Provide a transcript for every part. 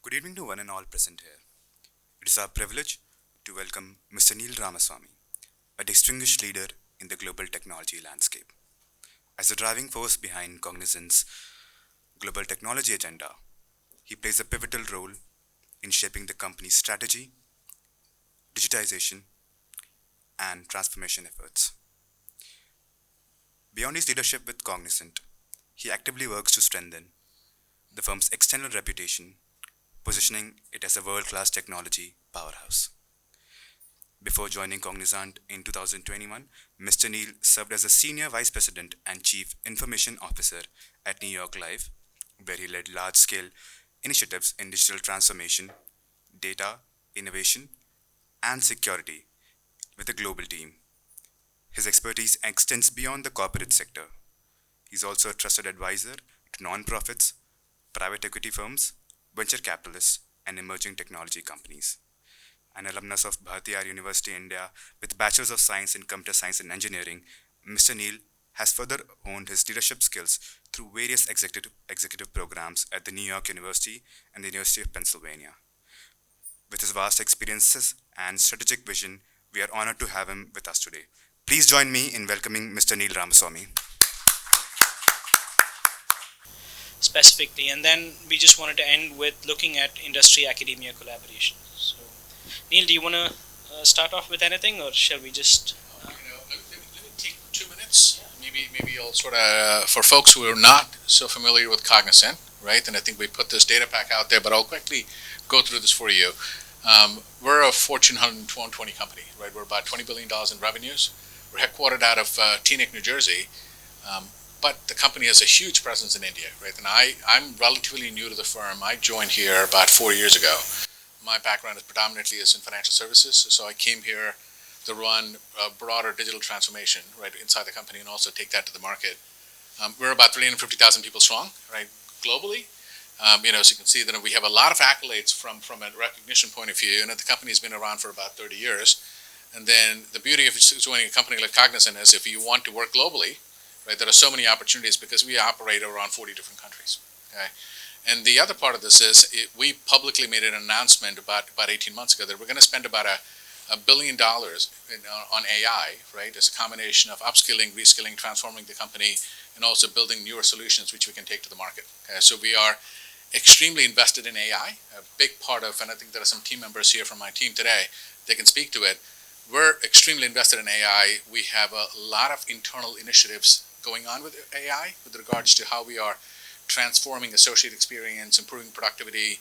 Good evening to one and all present here. It is our privilege to welcome Mr. Neel Ramasamy, a distinguished leader in the global technology landscape. As the driving force behind Cognizant's global technology agenda, he plays a pivotal role in shaping the company's strategy, digitization, and transformation efforts. Beyond his leadership with Cognizant, he actively works to strengthen the firm's external reputation, positioning it as a world class technology powerhouse. Before joining Cognizant in 2021, Mr. Neal served as a Senior Vice President and Chief Information Officer at New York Life, where he led large scale initiatives in digital transformation, data, innovation, and security with a global team. His expertise extends beyond the corporate sector. He's also a trusted advisor to nonprofits, private equity firms, venture capitalists, and emerging technology companies. An alumnus of Bhartiyar University, India, with Bachelor's of Science in Computer Science and Engineering, Mr. Neal has further honed his leadership skills through various executive programs at the New York University and the University of Pennsylvania. With his vast experiences and strategic vision, we are honored to have him with us today. Please join me in welcoming Mr. Neel Ramasamy. Specifically, and then we just wanted to end with looking at industry academia collaboration. So, Neil, do you want to start off with anything, or shall we just? Let me take 2 minutes. Maybe you'll sort of, for folks who are not so familiar with Cognizant, right? And I think we put this data pack out there, but I'll quickly go through this for you. We're a Fortune 120 company, right? We're about $20 billion in revenues. We're headquartered out of Teaneck, New Jersey. But the company has a huge presence in India, right? And I'm relatively new to the firm. I joined here about 4 years ago. My background is predominantly in financial services, so I came here to run a broader digital transformation, right, inside the company and also take that to the market. We're about 350,000 people strong, right, globally. As you can see, that we have a lot of accolades from a recognition point of view, and the company has been around for about 30 years. And then the beauty of joining a company like Cognizant is if you want to work globally, right, there are so many opportunities because we operate around 40 different countries. Okay, and the other part of this is we publicly made an announcement about 18 months ago that we're going to spend about $1 billion on AI, right, as a combination of upskilling, reskilling, transforming the company, and also building newer solutions which we can take to the market. Okay, so we are extremely invested in AI, a big part of, and I think there are some team members here from my team today, they can speak to it. We're extremely invested in AI. We have a lot of internal initiatives going on with AI with regards to how we are transforming associate experience, improving productivity,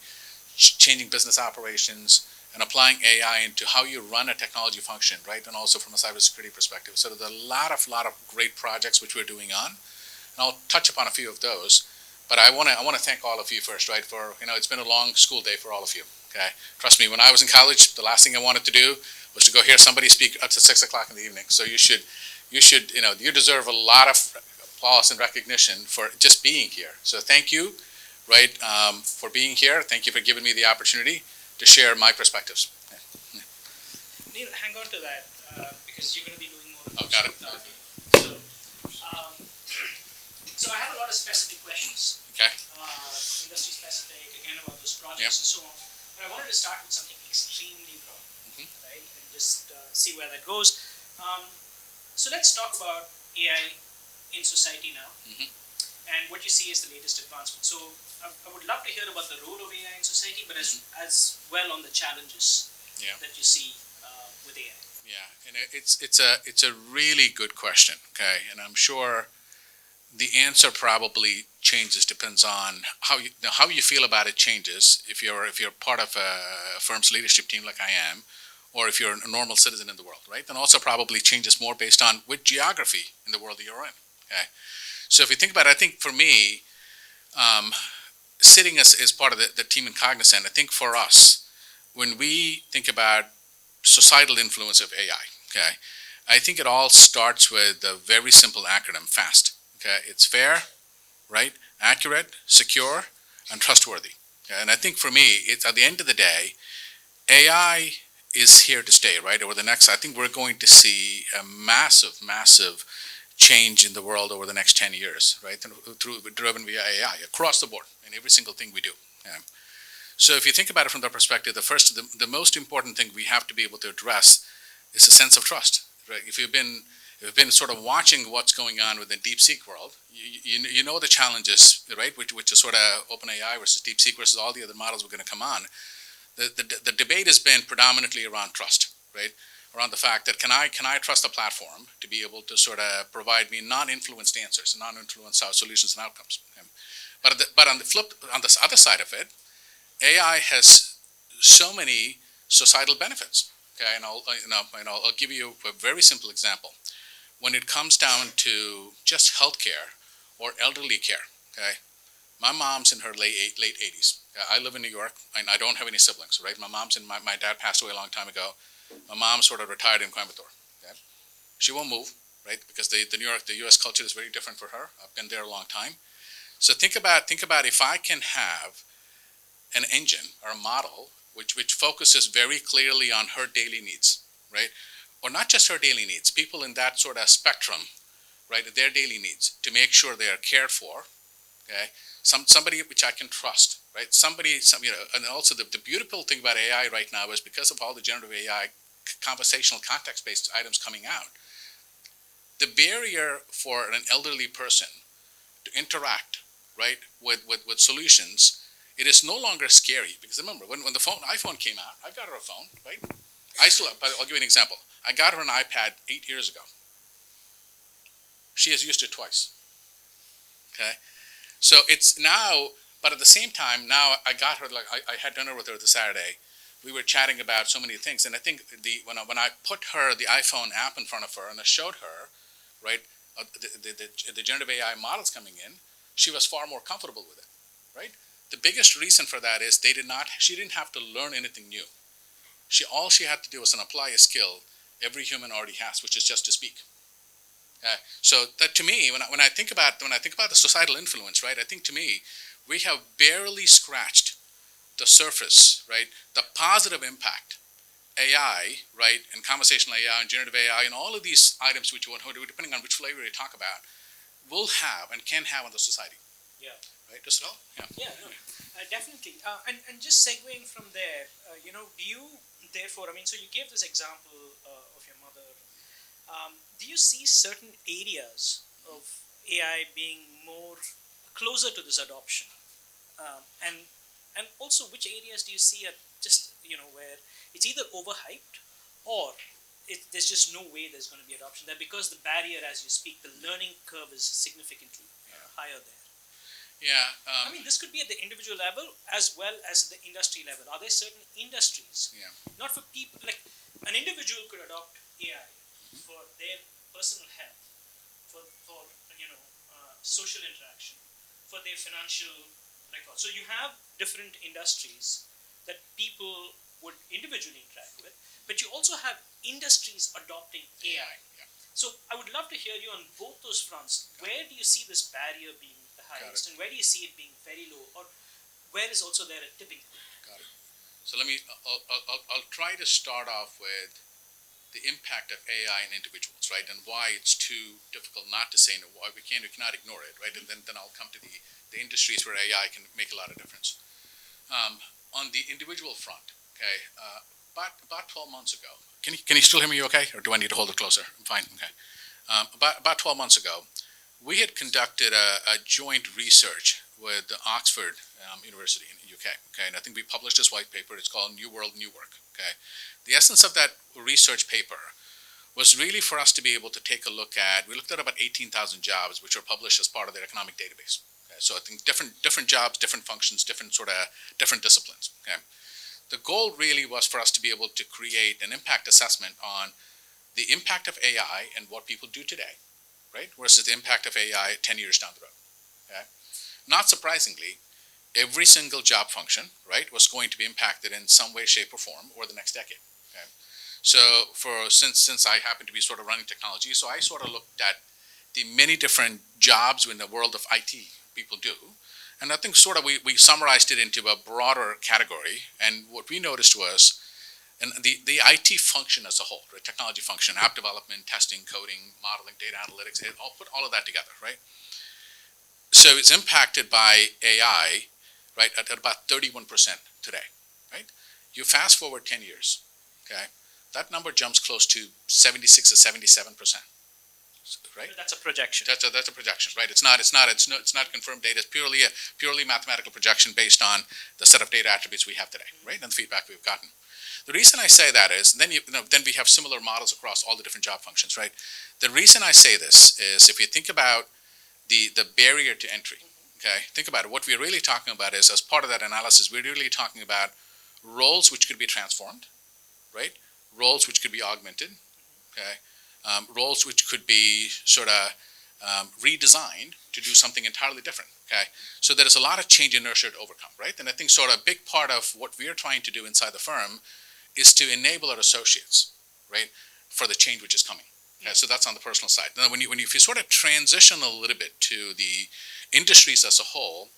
changing business operations, and applying AI into how you run a technology function, right? And also from a cybersecurity perspective. So there's a lot of great projects which we're doing on. And I'll touch upon a few of those. But I want to thank all of you first, right? For it's been a long school day for all of you. Okay, trust me. When I was in college, the last thing I wanted to do was to go hear somebody speak up to 6 o'clock in the evening. So you deserve a lot of applause and recognition for just being here. So thank you, right, for being here. Thank you for giving me the opportunity to share my perspectives. Neil, hang on to that because you're going to be doing more. Oh, got it. So I have a lot of specific questions. Okay. Industry specific, again about those projects and so on. But I wanted to start with something extremely broad, right, and just see where that goes. So let's talk about AI in society now, and what you see as the latest advancement. So I would love to hear about the role of AI in society, but as well on the challenges that you see with AI. Yeah, and it's a really good question. Okay, and I'm sure the answer probably changes, depends on how you feel about it changes if you're part of a firm's leadership team like I am, or if you're a normal citizen in the world, right? And also probably changes more based on which geography in the world that you're in. Okay, so if you think about it, I think for me, sitting as part of the team in Cognizant, I think for us, when we think about societal influence of AI, okay, I think it all starts with a very simple acronym, FAST. Okay, it's fair, right, accurate, secure, and trustworthy. Okay? And I think for me, it's at the end of the day, AI is here to stay, right? Over the next, I think we're going to see a massive change in the world over the next 10 years, right? Driven via AI across the board in every single thing we do. Yeah. So if you think about it from that perspective, the most important thing we have to be able to address is a sense of trust, right? If you've been sort of watching what's going on within DeepSeek world, you know the challenges, right? Which is sort of OpenAI versus DeepSeek versus all the other models we're going to come on. The debate has been predominantly around trust, right? Around the fact that can I trust a platform to be able to sort of provide me non-influenced answers, non-influenced solutions and outcomes. But on the other side of it, AI has so many societal benefits. Okay, and I'll give you a very simple example. When it comes down to just healthcare or elderly care, okay, my mom's in her late 80s. I live in New York, and I don't have any siblings, right? My dad passed away a long time ago. My mom sort of retired in Coimbatore. Okay? She won't move, right? Because the U.S. culture is very different for her. I've been there a long time. So think about if I can have an engine or a model which focuses very clearly on her daily needs, right? Or not just her daily needs, people in that sort of spectrum, right? Their daily needs to make sure they are cared for, okay? Somebody which I can trust, right? And also the beautiful thing about AI right now is because of all the generative AI conversational context-based items coming out, the barrier for an elderly person to interact, right, with solutions, it is no longer scary. Because remember, when the iPhone came out, I got her a phone, right? I'll give you an example. I got her an iPad 8 years ago. She has used it twice. Okay? So it's now, but at the same time, now I got her, like I had dinner with her this Saturday. We were chatting about so many things, and I think when I put her the iPhone app in front of her and I showed her, right, the generative AI models coming in, she was far more comfortable with it, right? The biggest reason for that is she didn't have to learn anything new. All she had to do was apply a skill every human already has, which is just to speak. So that to me, when I think about the societal influence, right, I think to me, we have barely scratched the surface, right? The positive impact AI, right, and conversational AI and generative AI and all of these items which you want to do, depending on which flavor you talk about, will have and can have on the society. Yeah. Right? Does it all? Yeah. No. Definitely. And just segueing from there, do you therefore? I mean, so you gave this example of your mother. Do you see certain areas of AI being more closer to this adoption, and also which areas do you see at just where it's either overhyped or there's just no way there's going to be adoption there because the barrier, as you speak, the learning curve is significantly higher there. Yeah. I mean, this could be at the individual level as well as at the industry level. Are there certain industries, not for people, like an individual could adopt AI for their personal health, for social interaction, for their financial record. So you have different industries that people would individually interact with, but you also have industries adopting AI. Yeah. So I would love to hear you on both those fronts. Where do you see this barrier being the highest, and where do you see it being very low, or where is also there a tipping point? Got it. So I'll try to start off with the impact of AI in individuals, right, and why it's too difficult not to say no, why we cannot ignore it, right, and then I'll come to the industries where AI can make a lot of difference. On the individual front, okay, about 12 months ago, can you still hear me okay, or do I need to hold it closer? I'm fine, okay. About 12 months ago, we had conducted a joint research with the Oxford University in the UK, okay, and I think we published this white paper. It's called New World, New Work, okay. The essence of that research paper was really for us to be able to take a look at, we looked at about 18,000 jobs which were published as part of their economic database. Okay? So I think different jobs, different functions, different disciplines. Okay? The goal really was for us to be able to create an impact assessment on the impact of AI and what people do today, right, versus the impact of AI 10 years down the road. Okay? Not surprisingly, every single job function, right, was going to be impacted in some way, shape, or form over the next decade. Okay? So since I happen to be sort of running technology, so I sort of looked at the many different jobs in the world of IT people do, and I think sort of we summarized it into a broader category. And what we noticed was, and the IT function as a whole, right, technology function, app development, testing, coding, modeling, data analytics, put all of that together, right? So it's impacted by AI, right, at about 31%, today, right? You fast forward 10 years, okay? That number jumps close to 76 or 77%, right? But that's a projection. That's a projection, right? It's not confirmed data. It's purely mathematical projection based on the set of data attributes we have today, right? And the feedback we've gotten. The reason I say that is then we have similar models across all the different job functions, right? The reason I say this is if you think about the barrier to entry, okay? Think about it. What we're really talking about is, as part of that analysis, we're really talking about roles which could be transformed, right? Roles which could be augmented, okay? Roles which could be sort of redesigned to do something entirely different, okay? So there is a lot of change inertia to overcome, right? And I think sort of a big part of what we are trying to do inside the firm is to enable our associates, right, for the change which is coming. Okay? So that's on the personal side. Now, if you sort of transition a little bit to the industries as a whole,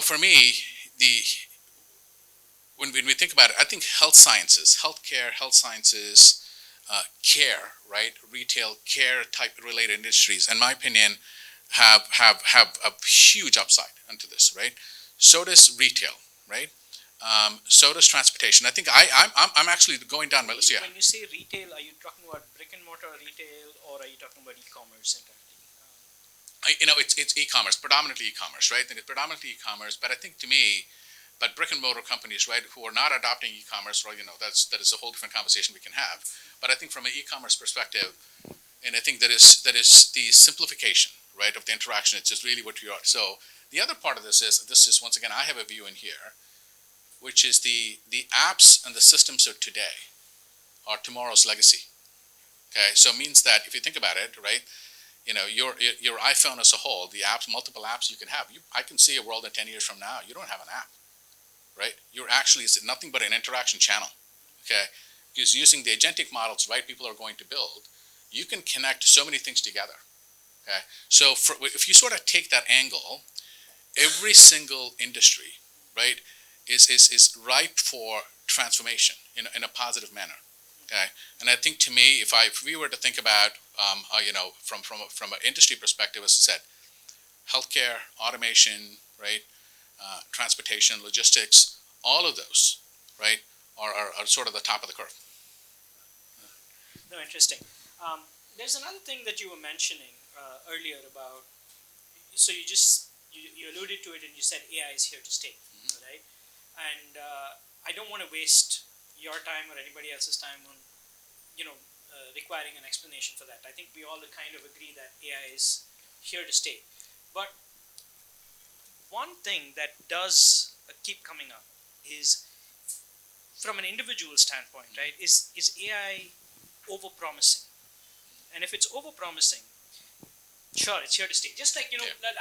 for me, when we think about it, I think health sciences, care, right, retail, care type related industries, in my opinion, have a huge upside into this, right? So does retail, right? So does transportation. I think I'm actually going down my list. Yeah. When you say retail, are you talking about brick and mortar retail, or are you talking about e-commerce entirely? It's e-commerce, predominantly e-commerce, right? And it's predominantly e-commerce, but I think to me, brick and mortar companies, right, who are not adopting e-commerce, well, that is a whole different conversation we can have. But I think from an e-commerce perspective, and I think that is the simplification, right, of the interaction. It's just really what you are. So the other part of this is once again, I have a view in here, which is the apps and the systems of today are tomorrow's legacy. Okay, so it means that if you think about it, right, your iPhone as a whole, the apps, multiple apps you can have. I can see a world in 10 years from now, you don't have an app, right? You're actually nothing but an interaction channel. Okay, because using the agentic models, right, people are going to build, you can connect so many things together. Okay, so if you sort of take that angle, every single industry, right, is ripe for transformation in a positive manner. Okay, and I think to me, if we were to think about, from an industry perspective, as I said, healthcare, automation, right, transportation, logistics, all of those, right, are sort of the top of the curve. No, interesting. There's another thing that you were mentioning earlier about. So you alluded to it, and you said AI is here to stay, right? And I don't want to waste your time or anybody else's time on, requiring an explanation for that. I think we all kind of agree that AI is here to stay. But one thing that does keep coming up is, from an individual standpoint, right, is AI over-promising? And if it's over-promising, sure, it's here to stay. Just like,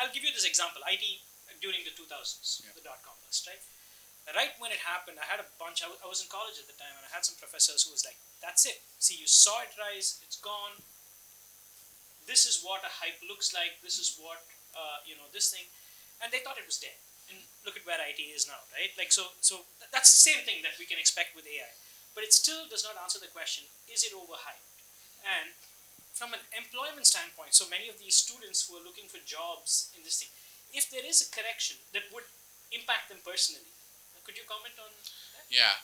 I'll give you this example. IT during the 2000s, the dot-com bust, right? Right when it happened, I had a bunch. I was in college at the time, and I had some professors who was like, "That's it. See, you saw it rise. It's gone. This is what a hype looks like. This is what this thing," and they thought it was dead. And look at where IT is now, right? Like so that's the same thing that we can expect with AI, but it still does not answer the question: is it overhyped? And from an employment standpoint, so many of these students who are looking for jobs in this thing, if there is a correction that would impact them personally, could you comment on that? Yeah,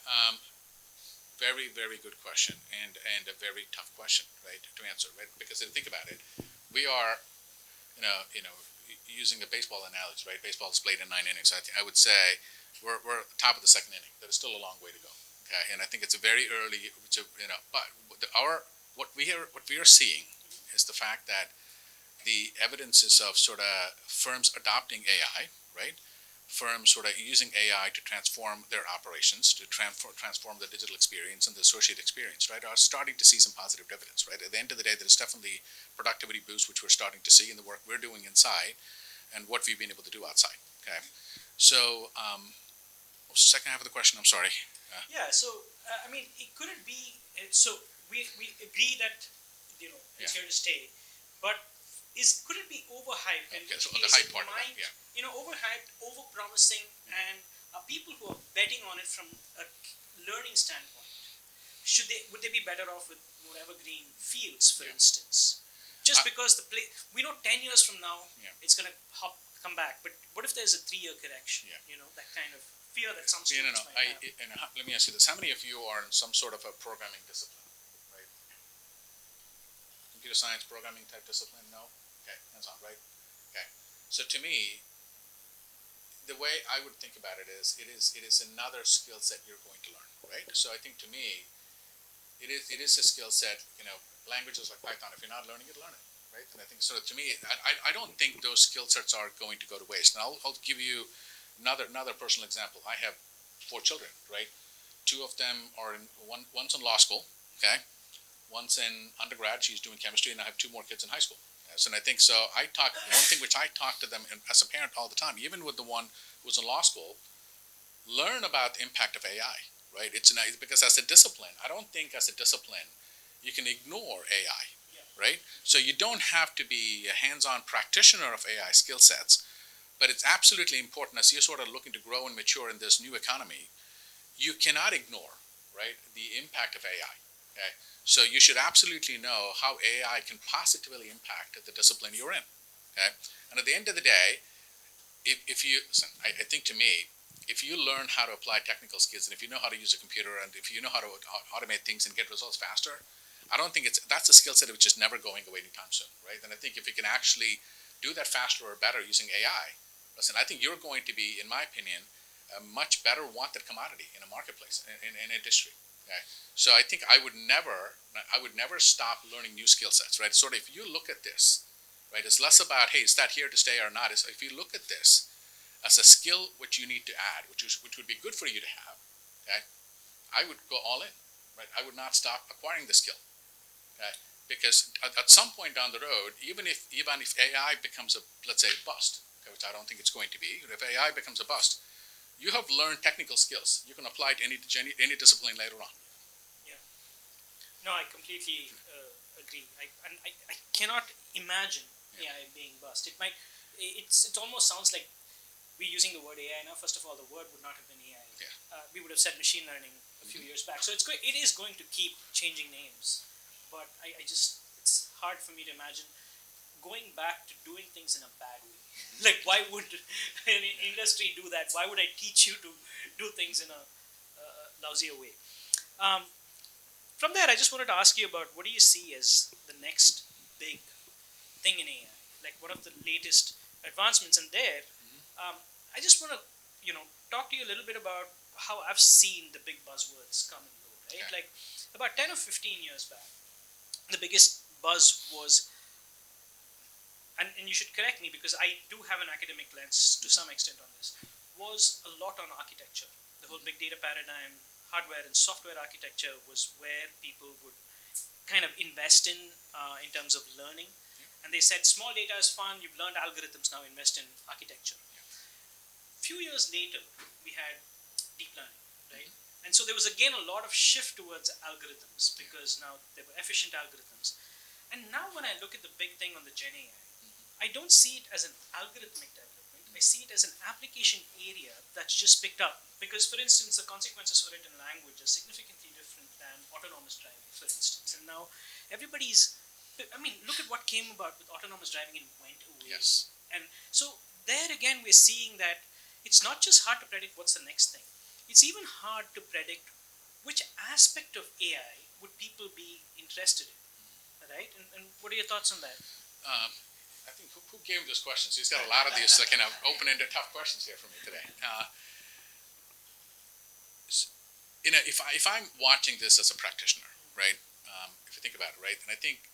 very, very good question, and a very tough question, right, to answer, right? Because if you think about it, we are, using a baseball analogy, right? Baseball is played in 9 innings. I would say we're at the top of the second inning. There is still a long way to go. Okay, and I think it's a very early, but what we are seeing is the fact that the evidences of sort of firms adopting AI, right? Firms sort of using AI to transform their operations, to transform the digital experience and the associate experience, right, are starting to see some positive dividends, right? At the end of the day, there is definitely productivity boost, which we're starting to see in the work we're doing inside and what we've been able to do outside, okay? So, what was the second half of the question? I'm sorry. Could it be, so we agree that, it's here to stay, but could it be overhyped? And so the hype part of that, overhyped, overpromising, and people who are betting on it from a learning standpoint, would they be better off with more evergreen fields, for instance? Just because we know 10 years from now it's going to come back, but what if there's a 3-year correction? That kind of. fear that some No, students might have. let me ask you this. How many of you are in some sort of a programming discipline, right? Computer science, programming type discipline? No? Okay, hands on, right? Okay. So to me, the way I would think about it is another skill set you're going to learn, right? So I think to me, it is a skill set, languages like Python, if you're not learning it, learn it, right? And I think, so to me, I don't think those skill sets are going to go to waste. And I'll give you another personal example. I have 4 children, right? 2 of them are one's in law school, okay? One's in undergrad, she's doing chemistry, and I have 2 more kids in high school. Yes, and I think so. One thing which I talk to them as a parent all the time, even with the one who's in law school, learn about the impact of AI, right? It's nice because as a discipline, I don't think as a discipline you can ignore AI, right? So you don't have to be a hands-on practitioner of AI skill sets, but it's absolutely important as you're sort of looking to grow and mature in this new economy. You cannot ignore, right, the impact of AI. Okay, so you should absolutely know how AI can positively impact the discipline you're in. Okay, and at the end of the day, if you listen, I think to me, if you learn how to apply technical skills, and if you know how to use a computer, and if you know how to automate things and get results faster, I don't think that's a skill set which is never going away anytime soon, right? And I think if you can actually do that faster or better using AI, listen, I think you're going to be, in my opinion, a much better wanted commodity in a marketplace, in an industry. Okay? So I think I would never stop learning new skill sets, right? Sort of, if you look at this, right, it's less about, hey, is that here to stay or not? It's, if you look at this as a skill which you need to add, which would be good for you to have, okay, I would go all in, right? I would not stop acquiring the skill, okay? Because at some point down the road, even if AI becomes let's say, bust, okay, which I don't think it's going to be, if AI becomes a bust, you have learned technical skills. You can apply it to any discipline later on. Yeah. No, I completely agree. I cannot imagine AI being bust. It almost sounds like we're using the word AI now. First of all, the word would not have been AI. Yeah. We would have said machine learning a few years back. So it is going to keep changing names. But it's hard for me to imagine going back to doing things in a bad way. Like, why would an industry do that? Why would I teach you to do things in a lousier way? From there, I just wanted to ask you about what do you see as the next big thing in AI? Like, what are the latest advancements? And there, I just want to, talk to you a little bit about how I've seen the big buzzwords come and go, right? Okay. Like, about 10 or 15 years back, the biggest buzz was, and you should correct me because I do have an academic lens to some extent on this, was a lot on architecture. The whole big data paradigm, hardware and software architecture was where people would kind of invest in terms of learning. And they said, small data is fun, you've learned algorithms, now invest in architecture. A few years later, we had deep learning, right? And so there was again a lot of shift towards algorithms because now there were efficient algorithms. And now when I look at the big thing on the GenAI, I don't see it as an algorithmic development. I see it as an application area that's just picked up. Because, for instance, the consequences for it in language are significantly different than autonomous driving, for instance. And now look at what came about with autonomous driving and went away. Yes. And so there again, we're seeing that it's not just hard to predict what's the next thing. It's even hard to predict which aspect of AI would people be interested in, right? And what are your thoughts on that? I think who gave this questions? He's got a lot of these kind of open-ended, tough questions here for me today. If I'm watching this as a practitioner, right? If you think about it, right, and I think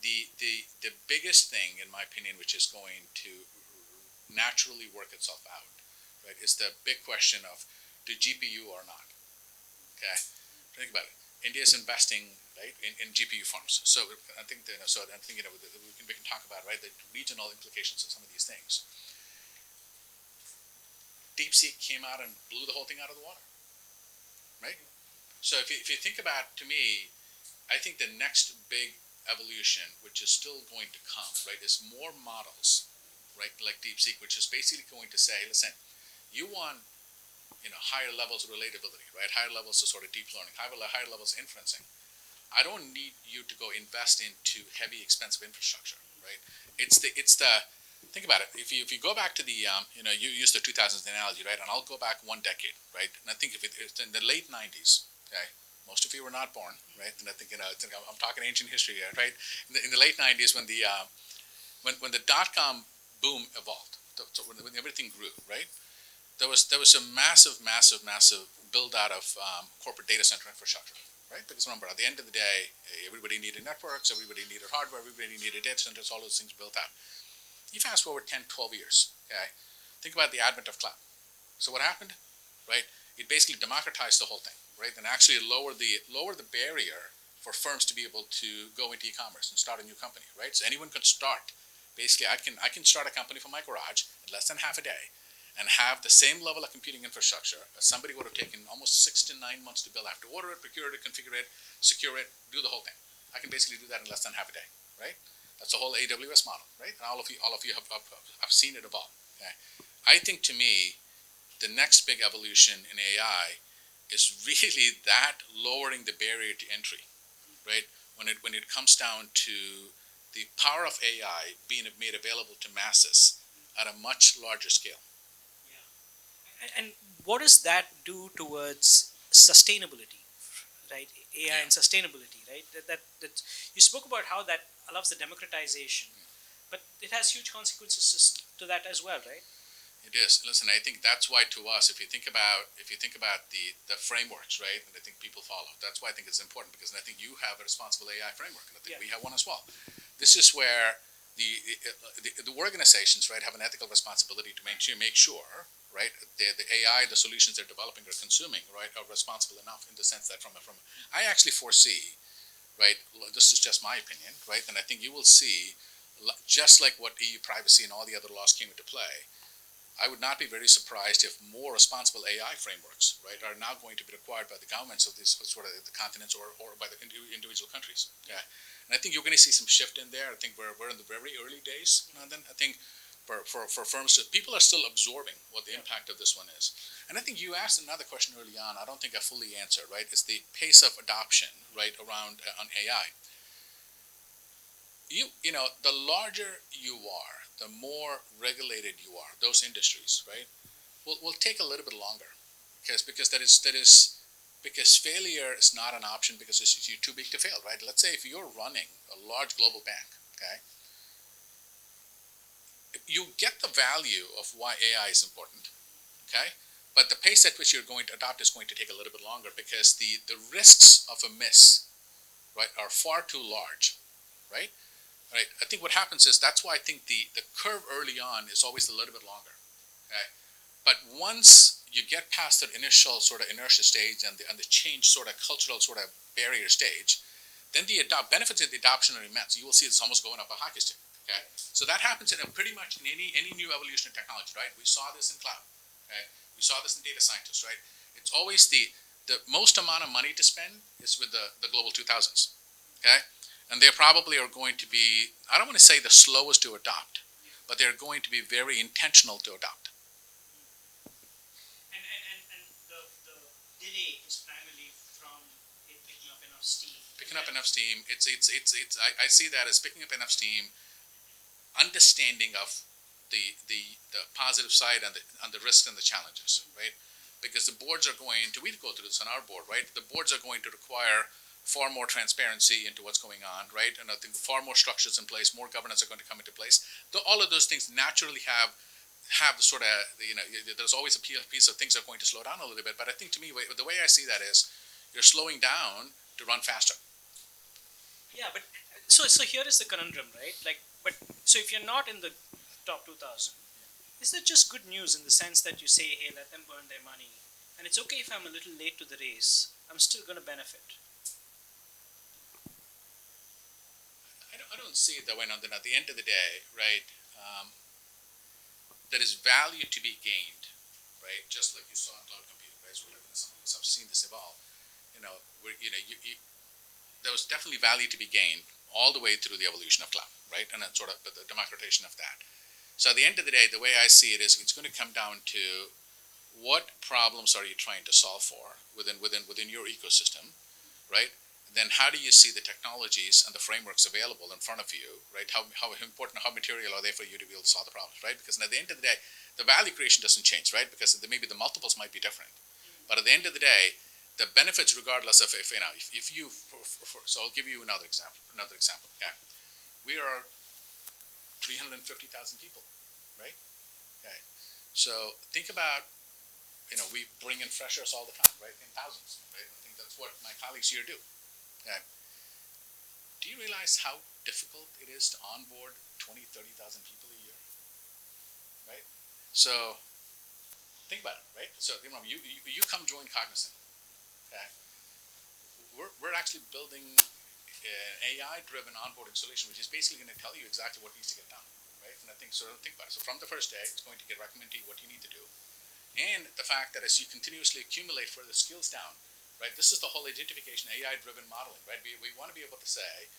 the biggest thing, in my opinion, which is going to naturally work itself out, right, is the big question of do GPU or not? Okay, think about it. India is investing, right, in GPU farms. So I think we can talk about, right, the regional implications of some of these things. DeepSeek came out and blew the whole thing out of the water, right? So if you think about, to me, I think the next big evolution, which is still going to come, right, is more models, right, like DeepSeek, which is basically going to say, listen, you want higher levels of relatability, right? Higher levels of sort of deep learning, higher levels of inferencing. I don't need you to go invest into heavy, expensive infrastructure, right? It's the Think about it. If you go back to the, you use the 2000s analogy, right? And I'll go back one decade, right? And I think if it's in the late 90s, okay, most of you were not born, right? And I think, I'm talking ancient history here, right? In the late 90s when the, when the dot-com boom evolved, so when everything grew, right? There was a massive build out of corporate data center infrastructure, right? Because remember, at the end of the day, everybody needed networks, everybody needed hardware, everybody needed data centers, all those things built out. You fast forward 10, 12 years, okay? Think about the advent of cloud. So what happened, right? It basically democratized the whole thing, right? And actually lowered the barrier for firms to be able to go into e-commerce and start a new company, right? So anyone could start. Basically, I can start a company from my garage in less than half a day and have the same level of computing infrastructure as somebody would have taken almost 6 to 9 months to build. I have to order it, procure it, configure it, secure it, do the whole thing. I can basically do that in less than half a day, right? That's the whole AWS model, right? And all of you have seen it evolve. Okay? I think to me, the next big evolution in AI is really that lowering the barrier to entry, right? When it comes down to the power of AI being made available to masses at a much larger scale. And what does that do towards sustainability, right? AI and sustainability, right? That you spoke about how that allows the democratization, but it has huge consequences to that as well, right? It is. Listen, I think that's why to us, if you think about the frameworks, right, and I think people follow. That's why I think it's important because I think you have a responsible AI framework, and I think we have one as well. This is where the organizations, right, have an ethical responsibility to make sure, right, the AI, the solutions they're developing or consuming, right, are responsible enough in the sense that I actually foresee, right, this is just my opinion, right, and I think you will see, just like what EU privacy and all the other laws came into play, I would not be very surprised if more responsible AI frameworks, right, are now going to be required by the governments of these sort of the continents or by the individual countries. Okay, and I think you're going to see some shift in there. I think we're in the very early days, and then I think for firms, people are still absorbing what the impact of this one is. And I think you asked another question early on. I don't think I fully answered. Right, it's the pace of adoption, right, around on AI. The larger you are, the more regulated you are, those industries, right, will take a little bit longer because failure is not an option because you're too big to fail, right? Let's say if you're running a large global bank, okay, you get the value of why AI is important, okay, but the pace at which you're going to adopt is going to take a little bit longer because the risks of a miss, right, are far too large, right? Right. I think what happens is that's why I think the curve early on is always a little bit longer. Okay. But once you get past that initial sort of inertia stage and the change sort of cultural sort of barrier stage, then the benefits of the adoption are immense. You will see it's almost going up a hockey stick. Okay. So that happens pretty much in any new evolution of technology, right? We saw this in cloud. Okay. We saw this in data scientists, right? It's always the most amount of money to spend is with the global 2000s. Okay. And they probably are going to be, I don't want to say the slowest to adopt, but they're going to be very intentional to adopt. And the delay is primarily from it picking up enough steam. Picking up enough steam. I see that as picking up enough steam, understanding of the positive side and the risks and the challenges, right? Because the boards are going to, we go through this on our board, right? The boards are going to require far more transparency into what's going on, right? And I think far more structures in place, more governance are going to come into place. All of those things naturally have the sort of, there's always a piece of things that are going to slow down a little bit. But I think to me, the way I see that is you're slowing down to run faster. Yeah, but so here is the conundrum, right? So if you're not in the top 2,000, is that just good news in the sense that you say, hey, let them burn their money, and it's okay if I'm a little late to the race, I'm still going to benefit? I don't see it that way. At the end of the day, right, there is value to be gained, right? Just like you saw in cloud computing, right? So some of us have seen this evolve. There was definitely value to be gained all the way through the evolution of cloud, right? And then sort of the democratization of that. So at the end of the day, the way I see it is it's going to come down to what problems are you trying to solve for within your ecosystem, right? then how do you see the technologies and the frameworks available in front of you, right? How important, how material are they for you to be able to solve the problems, right? Because at the end of the day, the value creation doesn't change, right? Because maybe the multiples might be different, but at the end of the day, the benefits, regardless of if you, so I'll give you another example. Okay, we are 350,000 people, right? Okay, so think about, we bring in freshers all the time, right? In thousands, right? I think that's what my colleagues here do. Okay. Do you realize how difficult it is to onboard 20, 30,000 people a year? Right? So think about it, right? So you come join Cognizant. Okay? We're actually building an AI-driven onboarding solution, which is basically going to tell you exactly what needs to get done. Right? And I think so. Think about it. So from the first day, it's going to recommend to you what you need to do, and the fact that as you continuously accumulate further skills down, right? This is the whole identification, AI-driven modeling, right? We want to be able to say,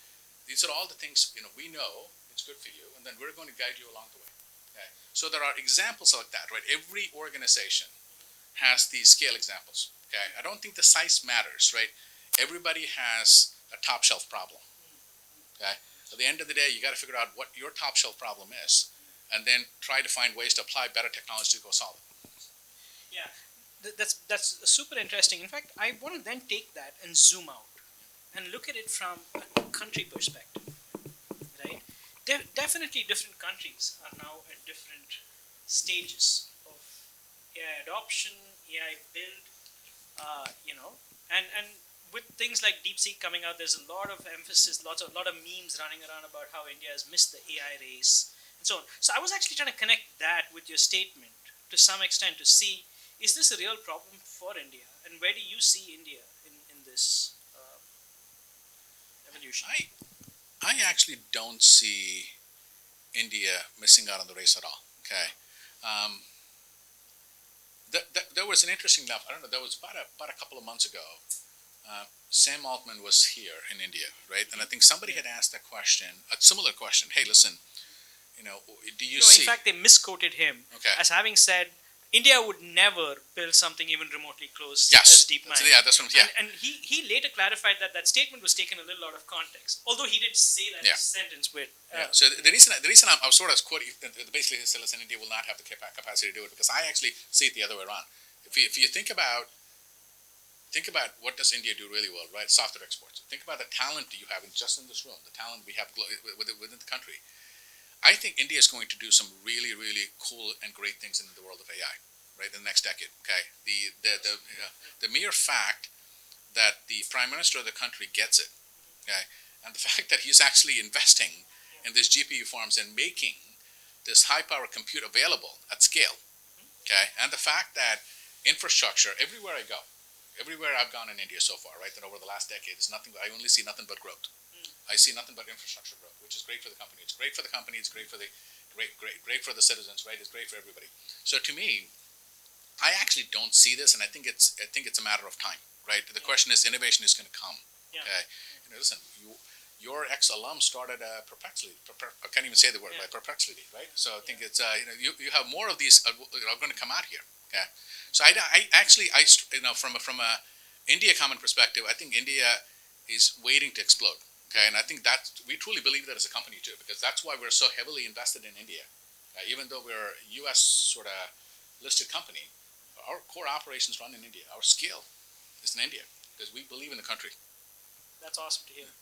these are all the things, we know it's good for you, and then we're going to guide you along the way. Okay? So there are examples like that, right? Every organization has these scale examples. Okay? I don't think the size matters, right? Everybody has a top shelf problem. Okay? At the end of the day, you got to figure out what your top shelf problem is, and then try to find ways to apply better technology to go solve it. Yeah. That's super interesting. In fact, I want to then take that and zoom out and look at it from a country perspective, right? Definitely different countries are now at different stages of AI adoption, AI build, and with things like DeepSeek coming out, there's a lot of emphasis, a lot of memes running around about how India has missed the AI race and so on. So I was actually trying to connect that with your statement to some extent to see, is this a real problem for India, and where do you see India in this evolution? I actually don't see India missing out on the race at all. Okay, there was an interesting enough. I don't know. That was about a couple of months ago. Sam Altman was here in India, right? And I think somebody had asked a similar question. Hey, listen, do you see? In fact, they misquoted him as having said, India would never build something even remotely close as DeepMind. That's what. Yeah. And he later clarified that statement was taken a little out of context, although he did say that sentence with. So the reason I was sort of quoting, basically, he said, listen, India will not have the capacity to do it, because I actually see it the other way around. If you think about what does India do really well, right? Software exports. Think about the talent you have just in this room, the talent we have within the country. I think India is going to do some really, really cool and great things in the world of AI, right, in the next decade. Okay, the mere fact that the Prime Minister of the country gets it, okay, and the fact that he's actually investing in these GPU farms and making this high-power compute available at scale, okay, and the fact that infrastructure everywhere I go, everywhere I've gone in India so far, right, that over the last decade is nothing. I only see nothing but growth. I see nothing but infrastructure growth, which is great for the company. It's great for the company. It's great for the great for the citizens, right? It's great for everybody. So to me, I actually don't see this, and I think it's a matter of time, right? The question is, innovation is going to come. Yeah. Okay, listen, your ex-alum started Perplexity. I can't even say the word, right? Perplexity, right? So I think it's you have more of these are going to come out here. Okay, so I actually from a India common perspective, I think India is waiting to explode. Okay, and I think that we truly believe that as a company too, because that's why we're so heavily invested in India. Even though we're a U.S. sort of listed company, our core operations run in India. Our scale is in India because we believe in the country. That's awesome to hear.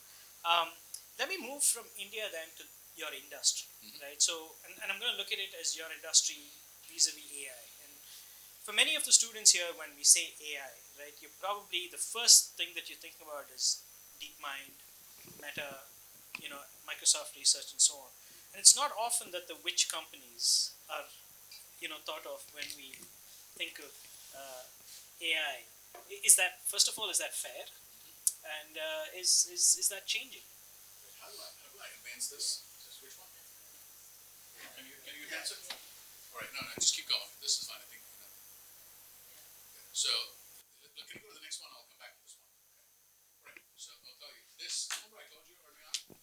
Let me move from India then to your industry, right? So, and I'm going to look at it as your industry vis-a-vis AI. And for many of the students here, when we say AI, right, you're probably the first thing that you think about is DeepMind, Meta, Microsoft Research, and so on. And it's not often that the which companies are, thought of when we think of AI. Is that, first of all, is that fair? And is that changing? How do I advance this? Which one? Can you advance it? All right, no, just keep going. This is fine. I think. So, can you go to the next one? I'll come back to this one. Okay. All right. So I'll tell you this. Remember I told you early on,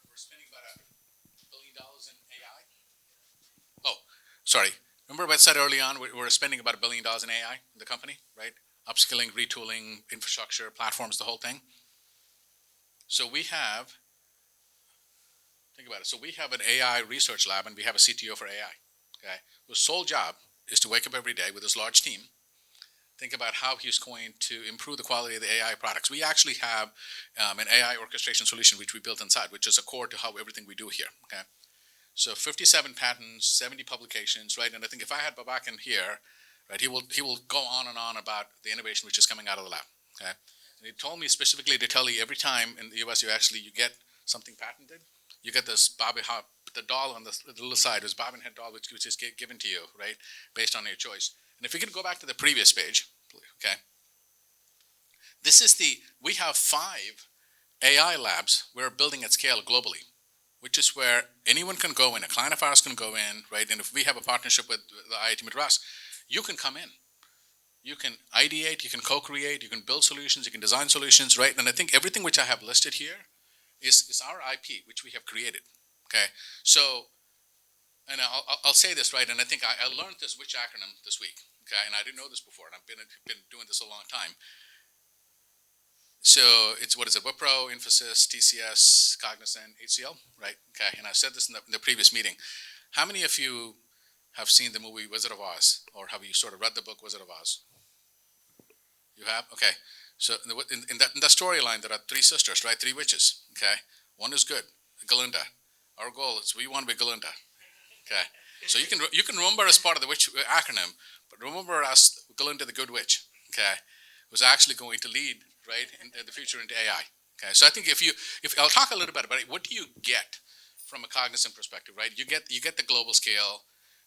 we're spending about $1 billion in AI. Oh, sorry. Remember what I said early on? We're spending about $1 billion in AI in the company, right? Upskilling, retooling, infrastructure, platforms, the whole thing. So we have, think about it. So we have an AI research lab, and we have a CTO for AI, okay, whose sole job is to wake up every day with this large team, think about how he's going to improve the quality of the AI products. We actually have an AI orchestration solution which we built inside, which is a core to how everything we do here, okay? So 57 patents, 70 publications, right? And I think if I had Babak in here, right, he will go on and on about the innovation which is coming out of the lab, okay? And he told me specifically to tell you every time in the US you get something patented, you get this the doll on the little side, this bobbin head doll which is given to you, right, based on your choice. And if you can go back to the previous page, okay, we have 5 AI labs we're building at scale globally, which is where anyone can go in, a client of ours can go in, right? And if we have a partnership with the IIT Madras, you can come in. You can ideate, you can co-create, you can build solutions, you can design solutions, right? And I think everything which I have listed here is our IP, which we have created, okay? So, and I'll say this, right? And I think I learned this which acronym this week, okay? And I didn't know this before, and I've been doing this a long time. So it's, what is it, Wipro, Infosys, TCS, Cognizant, HCL, right? Okay, and I said this in the previous meeting. How many of you have seen the movie Wizard of Oz, or have you sort of read the book Wizard of Oz? You have? Okay. So in that storyline, there are 3 sisters, right? 3 witches, okay? One is good, Galinda. Our goal is we want to be Galinda, okay? So you can remember as part of the witch acronym, but remember us, Galinda the Good Witch, okay? Was actually going to lead, right, in the future into AI. Okay, so I think if I'll talk a little bit about it. What do you get from a Cognizant perspective, right? You get the global scale,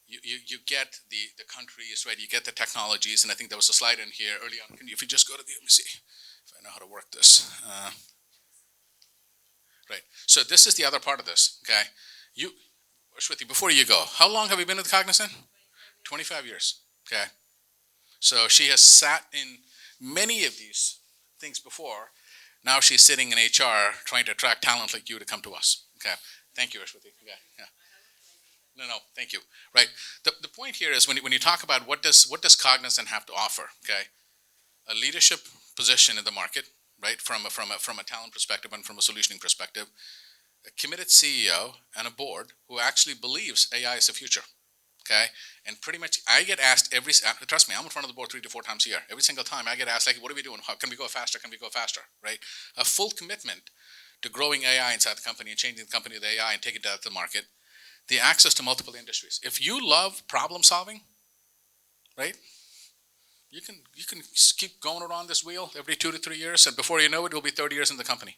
you get the countries, right? You get the technologies, and I think there was a slide in here early on. If you just go to let me see if I know how to work this. Right. So this is the other part of this. Okay, Shruti, before you go, how long have you been with Cognizant? 25 years. Okay. So she has sat in many of these things before. Now she's sitting in HR trying to attract talent like you to come to us. Okay. Thank you, Ashwati. Okay. Yeah. No, thank you. Right. The point here is when you talk about what does Cognizant have to offer, okay? A leadership position in the market, right? From a talent perspective and from a solutioning perspective, a committed CEO and a board who actually believes AI is the future. Okay, and pretty much I get asked trust me, I'm in front of the board 3 to 4 times a year. Every single time I get asked, like, what are we doing? How can we go faster? Can we go faster? Right? A full commitment to growing AI inside the company and changing the company with AI and taking it out to the market. The access to multiple industries. If you love problem solving, right? You can keep going around this wheel every 2 to 3 years, and before you know it, you'll be 30 years in the company.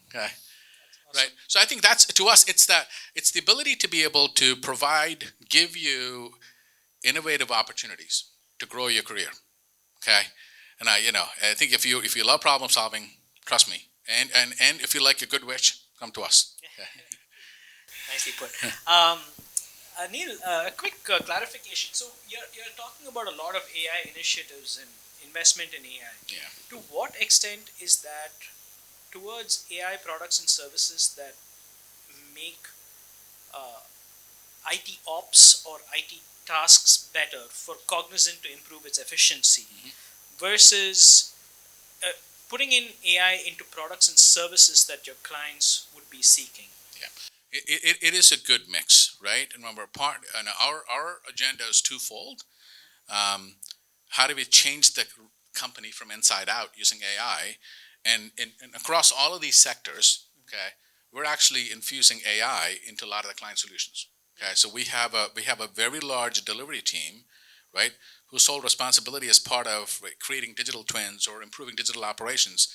Okay. Awesome. Right. So I think that's, to us, it's the ability to be able to give you innovative opportunities to grow your career. Okay. And I think if you love problem solving, trust me. And if you like a good witch, come to us. Okay. Nicely put. Neel, a quick clarification. So you're talking about a lot of AI initiatives and investment in AI. Yeah. To what extent is that towards AI products and services that make IT ops or IT tasks better for Cognizant to improve its efficiency, versus putting in AI into products and services that your clients would be seeking? Yeah, it is a good mix, right? And remember, our agenda is twofold. How do we change the company from inside out using AI? And across all of these sectors, okay, we're actually infusing AI into a lot of the client solutions. Okay, so we have a very large delivery team, right, whose sole responsibility is part of creating digital twins or improving digital operations,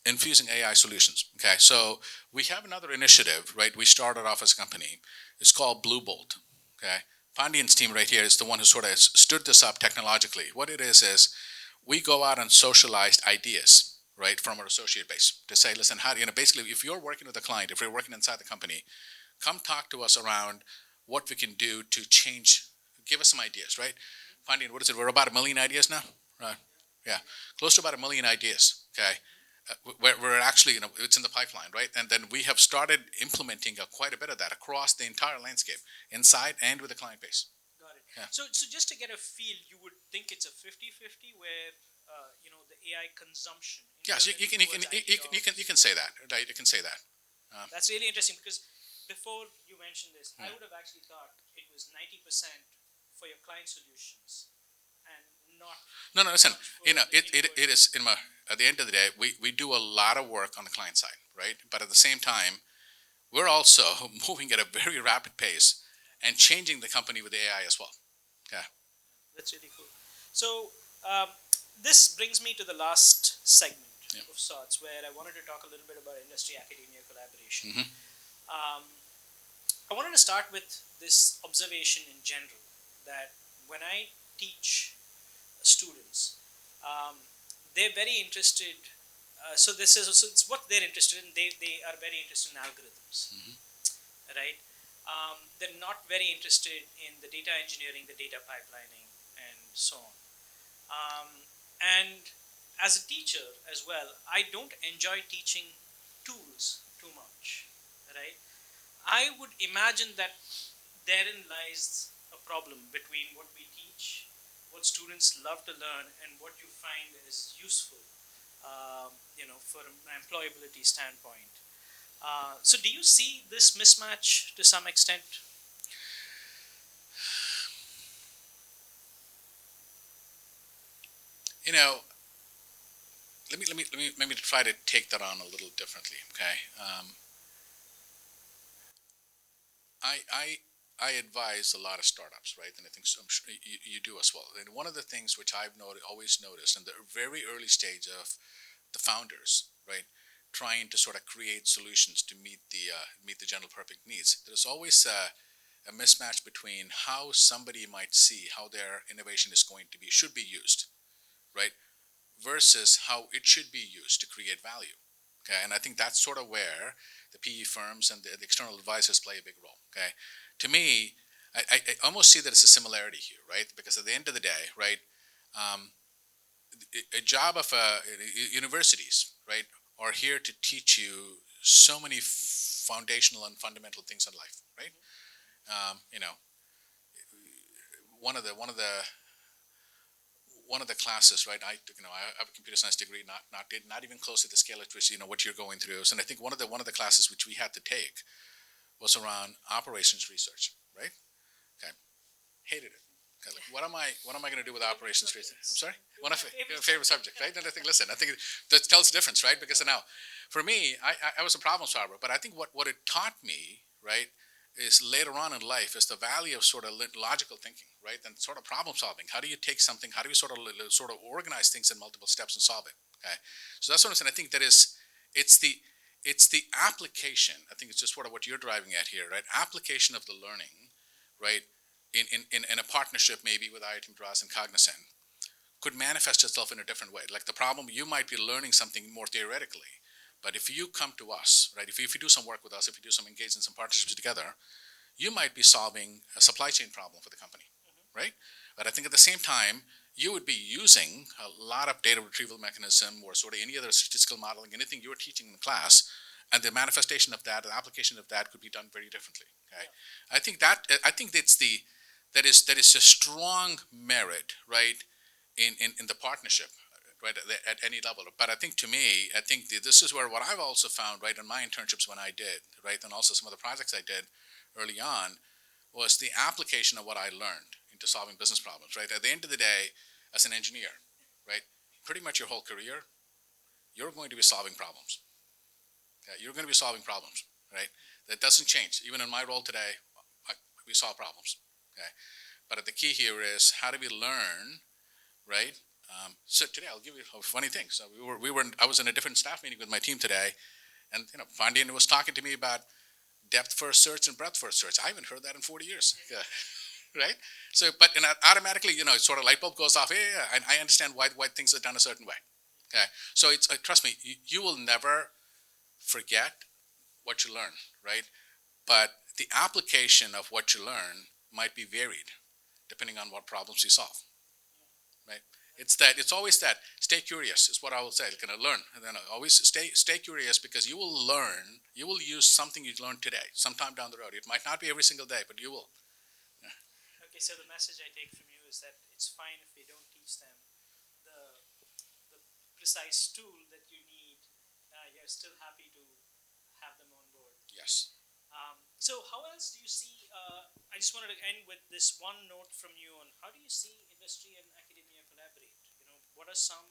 infusing AI solutions. Okay, so we have another initiative, right? We started off as a company. It's called Blue Bolt. Okay, Pandian's team right here is the one who sort of stood this up technologically. What it is we go out and socialize ideas, right, from our associate base to say, listen, how basically, if you're working with a client, if you're working inside the company, come talk to us around what we can do to change. Give us some ideas, right? Pandian, what is it? We're about 1 million ideas now, right? Yeah, close to about 1 million ideas. Okay, we're actually, it's in the pipeline, right? And then we have started implementing quite a bit of that across the entire landscape, inside and with the client base. Got it. Yeah. So just to get a feel, you would think it's a 50-50 where the AI consumption. Yes, you can say that, right? You can say that. That's really interesting because before you mentioned this, I would have actually thought it was 90% for your client solutions and not. No, listen. It is at the end of the day, we do a lot of work on the client side, right? But at the same time, we're also moving at a very rapid pace and changing the company with AI as well. Yeah. That's really cool. So this brings me to the last segment of sorts, where I wanted to talk a little bit about industry academia collaboration. I wanted to start with this observation in general that when I teach students, they're very interested. So it's what they're interested in. They are very interested in algorithms, right? They're not very interested in the data engineering, the data pipelining, and so on. And as a teacher as well, I don't enjoy teaching tools too much, right? I would imagine that therein lies a problem between what we teach, what students love to learn, and what you find is useful, for an employability standpoint. So do you see this mismatch to some extent? Let me try to take that on a little differently. Okay. I advise a lot of startups, right? And I think I'm sure you do as well. And one of the things which I've always noticed in the very early stage of the founders, right, trying to sort of create solutions to meet the general purpose needs, there's always a mismatch between how somebody might see how their innovation is going to should be used, right, versus how it should be used to create value. Okay, and I think that's sort of where the PE firms and the external advisors play a big role. Okay, to me, I almost see that as a similarity here, right? Because at the end of the day, right, a job of universities, right, are here to teach you so many foundational and fundamental things in life, right? One of the classes, right? I have a computer science degree, not even close to the scale at which what you're going through. And I think one of the classes which we had to take was around operations research, right? Okay, hated it. Okay, like, what am I going to do with operations research? I'm sorry, one of my favorite subject, right? And I think, listen, I think that tells the difference, right? Because now, for me, I was a problem solver, but I think what it taught me, right, is later on in life is the value of sort of logical thinking, right, and sort of problem solving. How do you take something? How do you sort of organize things in multiple steps and solve it? Okay, so that's what I'm saying. I think it's the application. I think it's just sort of what you're driving at here, right? Application of the learning, right, in a partnership maybe with IIT Madras and Cognizant could manifest itself in a different way. Like the problem, you might be learning something more theoretically. But if you come to us, right, if you do some work with us, if you do some engage in some partnerships together, you might be solving a supply chain problem for the company, right? But I think at the same time, you would be using a lot of data retrieval mechanism or sort of any other statistical modeling, anything you're teaching in the class, and the manifestation of that, the application of that could be done very differently. Okay, I think that is a strong merit, right, in the partnership, right, at any level. But I think this is where what I've also found, right, in my internships when I did, right, and also some of the projects I did early on, was the application of what I learned into solving business problems, right? At the end of the day, as an engineer, right, pretty much your whole career, you're going to be solving problems. Okay? You're going to be solving problems, right? That doesn't change. Even in my role today, we solve problems. Okay, but the key here is how do we learn, right? So today I'll give you a funny thing. So I was in a different staff meeting with my team today, and Pandian was talking to me about depth first search and breadth first search. I haven't heard that in 40 years. Yeah. Right? So, but automatically, sort of light bulb goes off. Yeah, and I understand why things are done a certain way. Okay, so it's trust me, you will never forget what you learn, right? But the application of what you learn might be varied depending on what problems you solve, right? It's always that stay curious is what I will say. Learn, and then always stay curious, because you will learn. You will use something you learned today, sometime down the road. It might not be every single day, but you will. Yeah. Okay, so the message I take from you is that it's fine if we don't teach them the precise tool that you need, you're still happy to have them on board. Yes. So how else do you see, I just wanted to end with this one note from you on how do you see industry and academia collaborate? What are some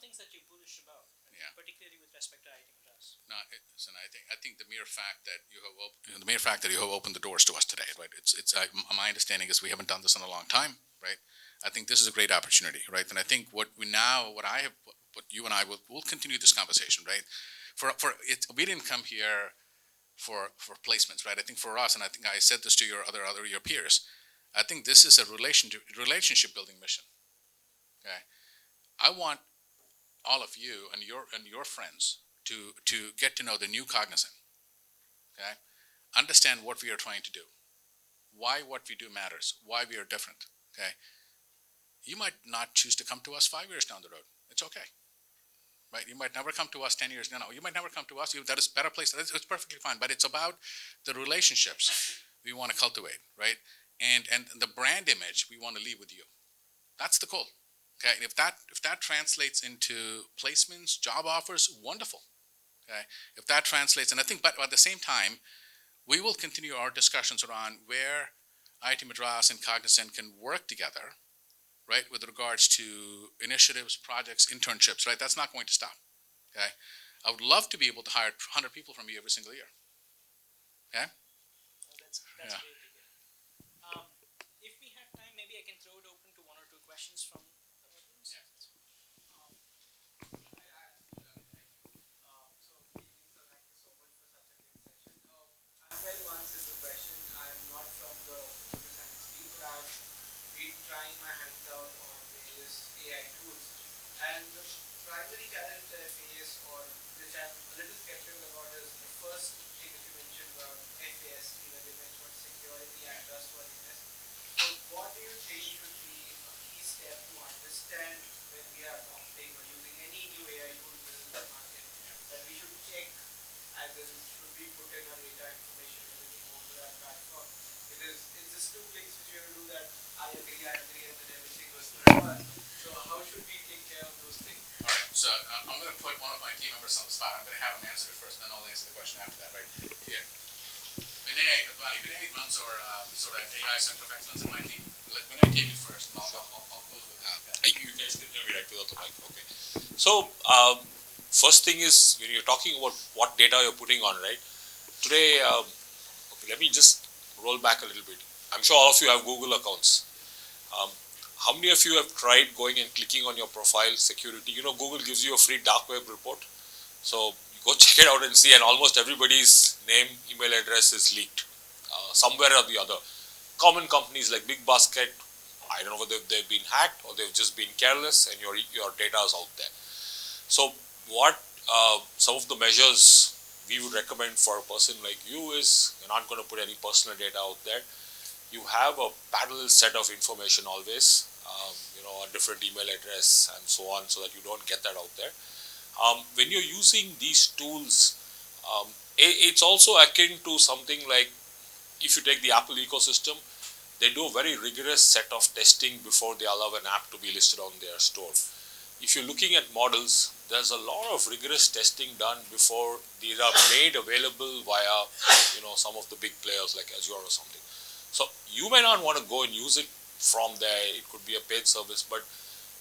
things that you're bullish about, particularly with respect to IIT Madras? No, listen. I think the mere fact that you have opened the doors to us today, right? It's my understanding is we haven't done this in a long time, right? I think this is a great opportunity, right? And I think what you and I will continue this conversation, right? We didn't come here for placements, right? I think for us, and I think I said this to your peers, I think this is a relationship building mission. Okay, I want all of you and your friends to get to know the new Cognizant. Okay, understand what we are trying to do, why what we do matters, why we are different. Okay, you might not choose to come to us 5 years down the road. It's okay. Right? You might never come to us 10 years. No, you might never come to us. That is a better place. It's perfectly fine. But it's about the relationships we want to cultivate, right? And the brand image we want to leave with you. That's the goal. Okay. And if that translates into placements, job offers, wonderful. Okay. If that translates, and I think, but at the same time, we will continue our discussions around where IIT Madras and Cognizant can work together, right, with regards to initiatives, projects, internships, right? That's not going to stop, okay? I would love to be able to hire 100 people from you every single year, okay? That's great to hear. If we have time, maybe I can throw it open to one or two questions from the audience. So, thank you so much for such a great session. I'm going to answer the question. I'm not from the computer science field, but I've been trying my hands out on various AI tools. And the primary challenge that I face, or which I'm a little skeptical about, is the first thing that you mentioned about FAST, where you mentioned about security and trustworthiness. So what do you think should be a key step to understand when we are adopting or using any new AI tools in the market that we should check, as in should we put in our data information and everything onto that platform? Because it's just two clicks which you have to do that, I agree, and then everything goes through. So how should we take care of those things? All right, so I'm going to put one of my team members on the spot. I'm going to have him answer it first, and then I'll answer the question after that, right? Here. Vinay runs our sort of AI Center of Excellence in my team. Let Vinay take it first, and I'll close with that. You guys can hear me right without the mic, okay. So, first thing is, when you're talking about what data you're putting on, right? Today, okay, let me just roll back a little bit. I'm sure all of you have Google accounts. How many of you have tried going and clicking on your profile security? Google gives you a free dark web report. So you go check it out and see, and almost everybody's name, email address is leaked somewhere or the other. Common companies like Big Basket, I don't know whether they've been hacked or they've just been careless, and your data is out there. So what some of the measures we would recommend for a person like you is, you're not going to put any personal data out there. You have a parallel set of information always, a different email address and so on, so that you don't get that out there. When you're using these tools, it's also akin to something like, if you take the Apple ecosystem, they do a very rigorous set of testing before they allow an app to be listed on their store. If you're looking at models, there's a lot of rigorous testing done before these are made available via, some of the big players like Azure or something. So you may not want to go and use it from there. It could be a paid service, but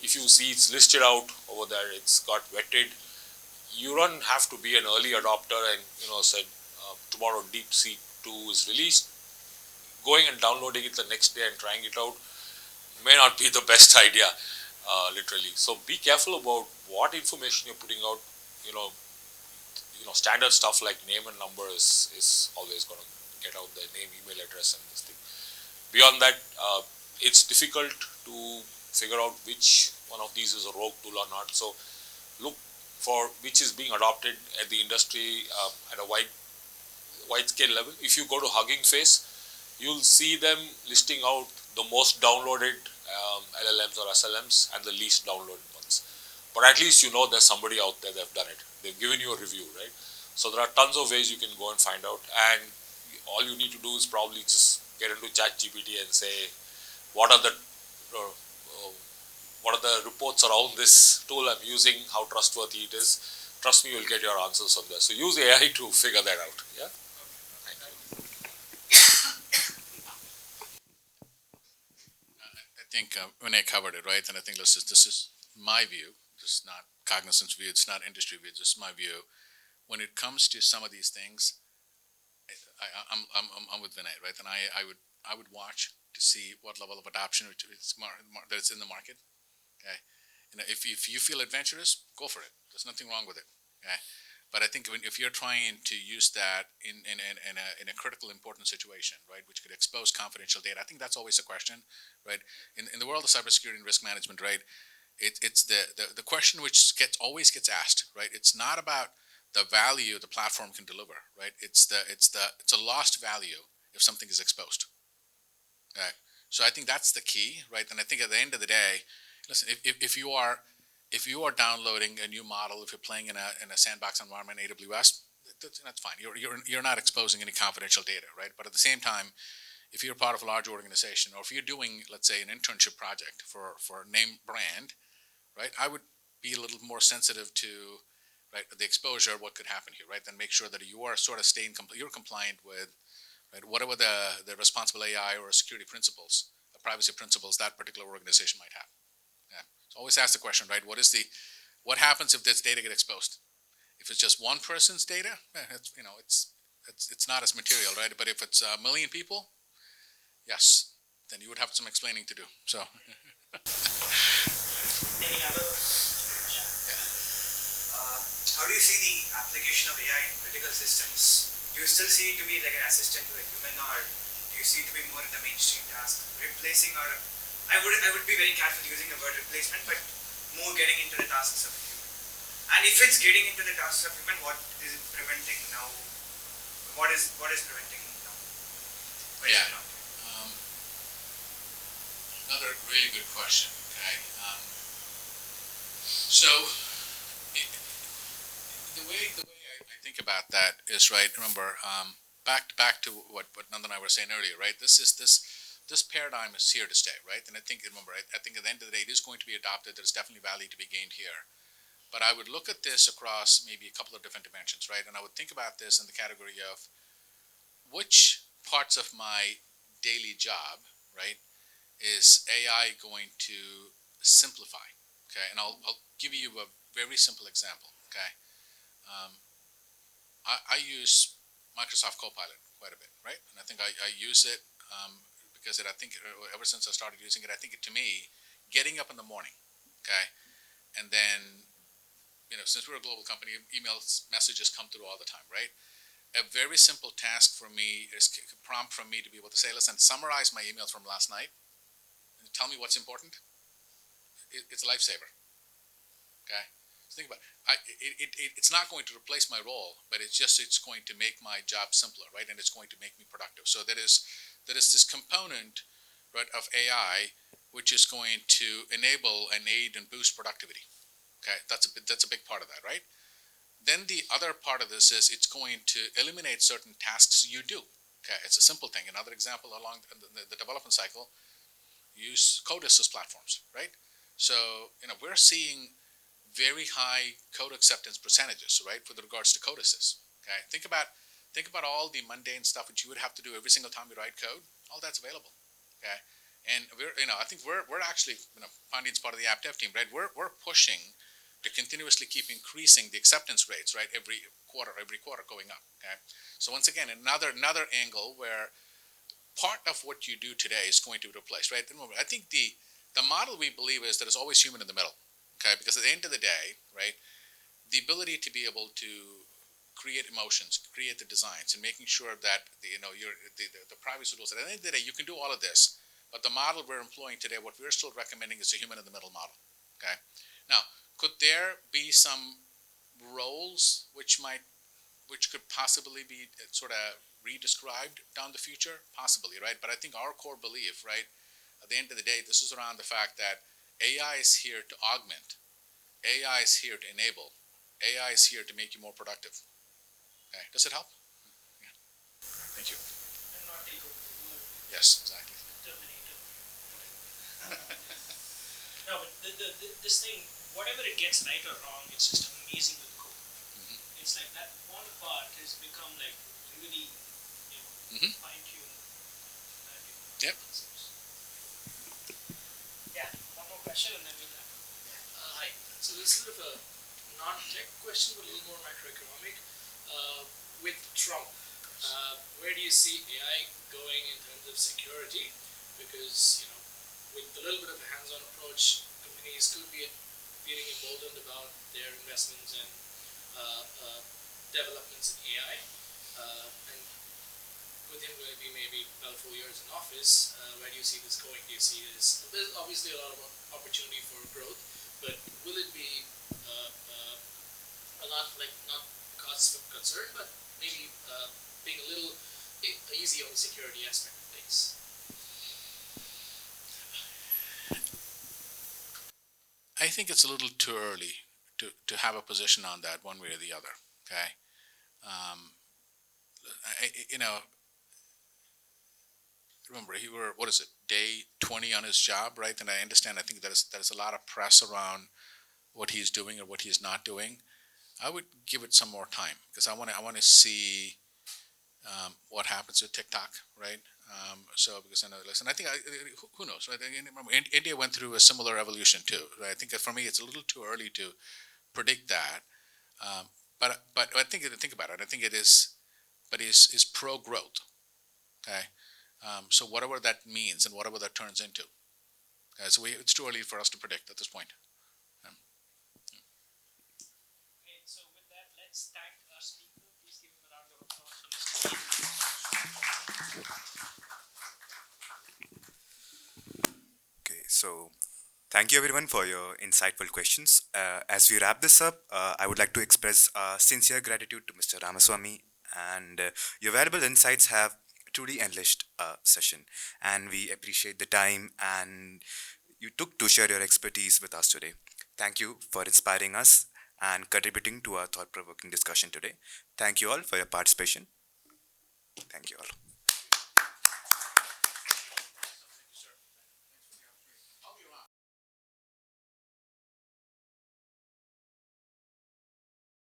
if you see it's listed out over there, it's got vetted. You don't have to be an early adopter and said tomorrow DeepSeek 2 is released. Going and downloading it the next day and trying it out may not be the best idea, literally. So be careful about what information you're putting out. Standard stuff like name and number is always going to get out there, name, email address, and this thing. Beyond that, it's difficult to figure out which one of these is a rogue tool or not. So look for which is being adopted at the industry at a wide scale level. If you go to Hugging Face, you'll see them listing out the most downloaded LLMs or SLMs and the least downloaded ones. But at least there's somebody out there that have done it. They've given you a review, right? So there are tons of ways you can go and find out, and all you need to do is probably just get into ChatGPT and say, what are the what are the reports around this tool I'm using, how trustworthy it is. Trust me, you'll get your answers from there. So use AI to figure that out. Yeah. I think Vinay covered it, right? And I think this is my view. This is not Cognizant's view. It's not industry view. This is my view. When it comes to some of these things, I'm with Vinay, right? And I would watch to see what level of adoption that it's in the market. Okay, if you feel adventurous, go for it. There's nothing wrong with it. Okay, but I think if you're trying to use that in a critical important situation, right, which could expose confidential data, I think that's always a question, right? In the world of cybersecurity and risk management, right, it's the question which always gets asked, right? It's not about the value the platform can deliver, right? It's a lost value if something is exposed. Right. So I think that's the key, right? And I think at the end of the day, listen, if you are downloading a new model, if you're playing in a sandbox environment, AWS, that's fine. You're not exposing any confidential data, right? But at the same time, if you're part of a large organization, or if you're doing, let's say, an internship project for a name brand, right? I would be a little more sensitive to, right, the exposure, what could happen here, right? Then make sure that you are sort of you're compliant with, right, whatever the responsible AI or security principles, privacy principles that particular organization might have. Yeah. So always ask the question, right? What happens if this data get exposed? If it's just one person's data, it's not as material, right? But if it's a million people, yes, then you would have some explaining to do. So. Any other? How do you see the application of AI in critical systems? Do you still see it to be like an assistant to a human, or do you see it to be more in the mainstream task, replacing, or I would be very careful using the word replacement, but more getting into the tasks of a human. And if it's getting into the tasks of human, what is it preventing now? What is preventing now? Yeah. Another really good question. Okay. So the way I think about that is, right. Remember, back to what Nandan and I were saying earlier, right? This paradigm is here to stay, right? And I think at the end of the day, it is going to be adopted. There's definitely value to be gained here. But I would look at this across maybe a couple of different dimensions, right? And I would think about this in the category of which parts of my daily job, right, is AI going to simplify, okay? And I'll give you a very simple example, okay? I use Microsoft Copilot quite a bit, right? And I think I use it because I think ever since I started using it, I think to me, getting up in the morning, okay, and then, since we're a global company, emails, messages come through all the time, right? A very simple task for me is a prompt from me to be able to say, listen, summarize my emails from last night and tell me what's important. It's a lifesaver, okay? Think about it. It's not going to replace my role, but it's going to make my job simpler, right? And it's going to make me productive. So there is this component, right, of AI which is going to enable and aid and boost productivity. Okay, that's a big part of that, right? Then the other part of this is it's going to eliminate certain tasks you do. Okay, it's a simple thing. Another example along the development cycle, use code assist platforms, right? So we're seeing very high code acceptance percentages, right, with regards to code assist. Okay, think about all the mundane stuff which you would have to do every single time you write code. All that's available. Okay, and I think we're actually, Pandian's part of the app dev team, right? We're pushing to continuously keep increasing the acceptance rates, right, every quarter going up. Okay, so once again, another angle where part of what you do today is going to be replaced, right? I think the model we believe is that there's always human in the middle. Okay, because at the end of the day, right, the ability to be able to create emotions, create the designs, and making sure that the privacy rules. At the end of the day, you can do all of this, but the model we're employing today, what we're still recommending is a human in the middle model. Okay, now could there be some roles which could possibly be sort of redescribed down the future? Possibly, right? But I think our core belief, right, at the end of the day, this is around the fact that AI is here to augment. AI is here to enable. AI is here to make you more productive. Okay, does it help? Yeah. Thank you. And not take over the world. Yes, exactly. Terminator. No, but this thing, whatever it gets right or wrong, it's just amazing with code. It's like that one part has become like really, fine-tuned. Yep. Yeah, one more question and then we'll have. Hi. So this is a bit of a non-tech question, but a little more macroeconomic. With Trump, where do you see AI going in terms of security? Because, with a little bit of a hands-on approach, companies could be feeling emboldened about their investments and developments in AI. And with him going to be maybe about 4 years in office, where do you see this going? Do you see this? There's obviously a lot of opportunity for growth, but will it be a lot not cause for concern, but maybe being a little easy on the security aspect of things? I think it's a little too early to have a position on that one way or the other. Okay. Remember, what is it, day 20 on his job, right? And I understand, I think that is a lot of press around what he's doing or what he's not doing. I would give it some more time because I want to see what happens with TikTok, right? Because I know, listen, I think who knows, right? Remember, India went through a similar evolution too, right? I think that for me, it's a little too early to predict that. But I think about it. I think it is, but is pro growth. Okay, so whatever that means and whatever that turns into. So it's too early for us to predict at this point. Okay, so with that, let's thank our speaker. Please give him a round of applause for Mr. Okay, so thank you everyone for your insightful questions. As we wrap this up, I would like to express sincere gratitude to Mr. Ramasamy, and your valuable insights have truly enriched our session. And we appreciate the time and you took to share your expertise with us today. Thank you for inspiring us and contributing to our thought-provoking discussion today. Thank you all for your participation. Thank you all.